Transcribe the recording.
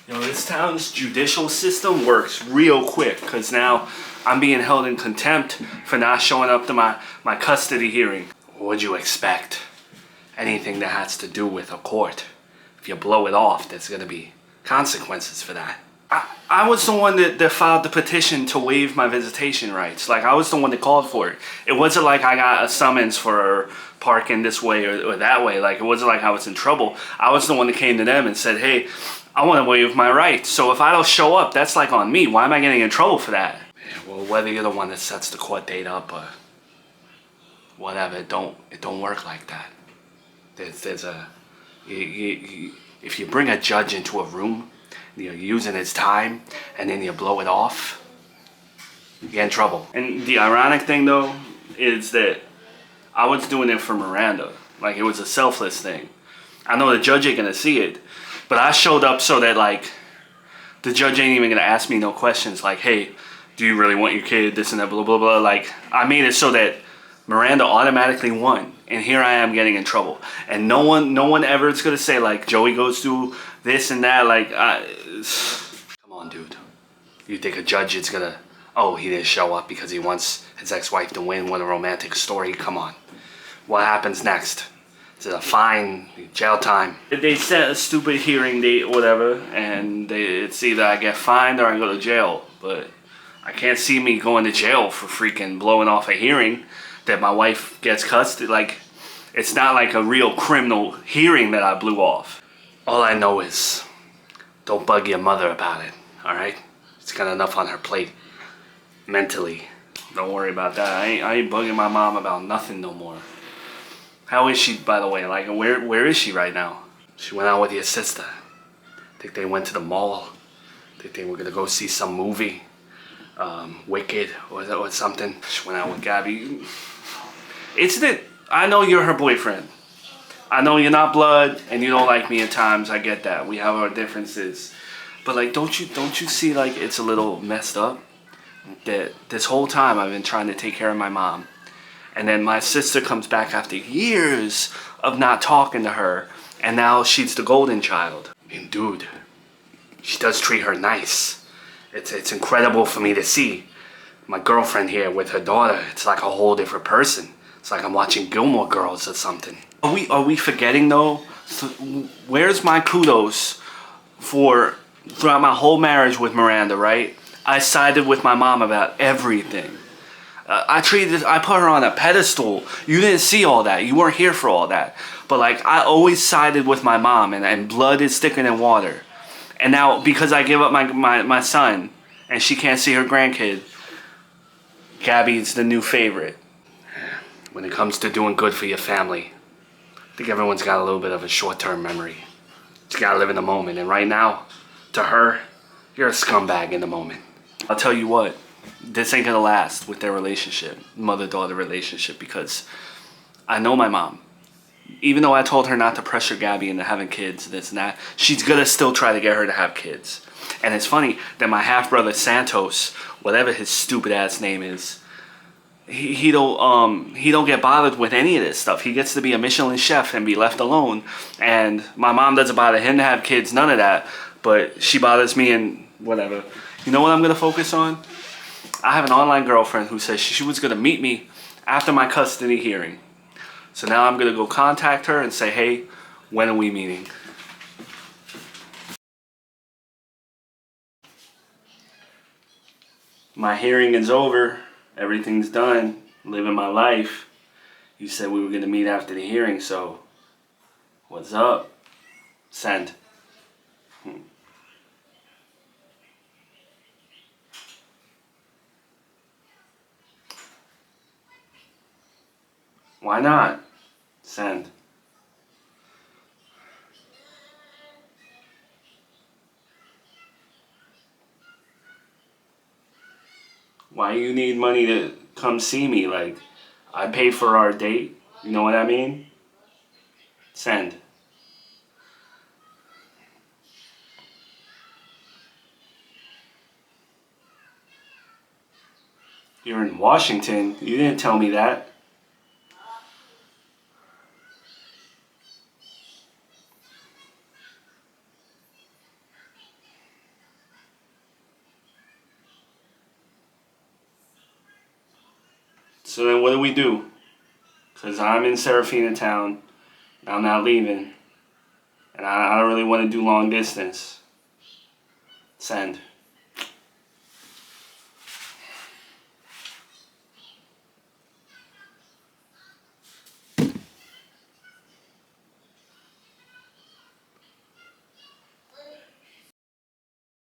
You know, this town's judicial system works real quick because now I'm being held in contempt for not showing up to my custody hearing. What'd you expect? Anything that has to do with a court. If you blow it off, there's gonna be consequences for that. I was the one that filed the petition to waive my visitation rights. Like, I was the one that called for it. It wasn't like I got a summons for parking this way or that way. Like, it wasn't like I was in trouble. I was the one that came to them and said, hey, I want to waive my rights. So if I don't show up, that's like on me. Why am I getting in trouble for that? Yeah, well, whether you're the one that sets the court date up or whatever, it don't work like that. There's a... if you bring a judge into a room, you're using his time, and then you blow it off, you get in trouble. And the ironic thing, though, is that I was doing it for Miranda. Like, it was a selfless thing. I know the judge ain't gonna see it, but I showed up so that, like, the judge ain't even gonna ask me no questions like, hey, do you really want your kid, this and that, blah, blah, blah. Like, I made it so that Miranda automatically won, and here I am getting in trouble. And no one ever is gonna say, like, Joey goes through this and that. Like, come on, dude. You think a judge is gonna, oh, he didn't show up because he wants his ex-wife to win? What a romantic story. Come on. What happens next? Is it a fine, jail time? They set a stupid hearing date or whatever, and it's either I get fined or I go to jail. But I can't see me going to jail for freaking blowing off a hearing that my wife gets custody. Like, it's not like a real criminal hearing that I blew off. All I know is, don't bug your mother about it, alright? She's got enough on her plate, mentally. Don't worry about that. I ain't bugging my mom about nothing no more. How is she, by the way? Like, where is she right now? She went out with your sister. I think they went to the mall. I think they were gonna go see some movie. Wicked or something. She went out with Gabby. It's that I know you're her boyfriend. I know you're not blood and you don't like me at times. I get that. We have our differences. But, like, don't you see, like, it's a little messed up that this whole time I've been trying to take care of my mom, and then my sister comes back after years of not talking to her, and now she's the golden child. I mean, dude, she does treat her nice. It's incredible for me to see my girlfriend here with her daughter. It's like a whole different person. It's like I'm watching Gilmore Girls or something. Are we forgetting, though? So, where's my kudos for throughout my whole marriage with Miranda, right? I sided with my mom about everything. I put her on a pedestal. You didn't see all that. You weren't here for all that. But, like, I always sided with my mom, and blood is thicker than water. And now, because I give up my son, and she can't see her grandkid, Gabby's the new favorite. When it comes to doing good for your family, I think everyone's got a little bit of a short-term memory. You gotta live in the moment. And right now, to her, you're a scumbag in the moment. I'll tell you what, this ain't gonna last with their relationship, mother-daughter relationship, because I know my mom. Even though I told her not to pressure Gabby into having kids, this and that, she's gonna still try to get her to have kids. And it's funny that my half-brother Santos, whatever his stupid ass name is, he don't get bothered with any of this stuff. He gets to be a Michelin chef and be left alone. And my mom doesn't bother him to have kids, none of that. But she bothers me and whatever. You know what I'm gonna focus on? I have an online girlfriend who says she was gonna meet me after my custody hearing. So now I'm gonna go contact her and say, hey, when are we meeting? My hearing is over. Everything's done. Living my life. You said we were gonna meet after the hearing, so what's up? Send. Why not? Send. Why you need money to come see me? Like, I paid for our date. You know what I mean? Send. You're in Washington? You didn't tell me that. So then what do we do? Because I'm in Serafina town. And I'm not leaving. And I don't really want to do long distance. Send.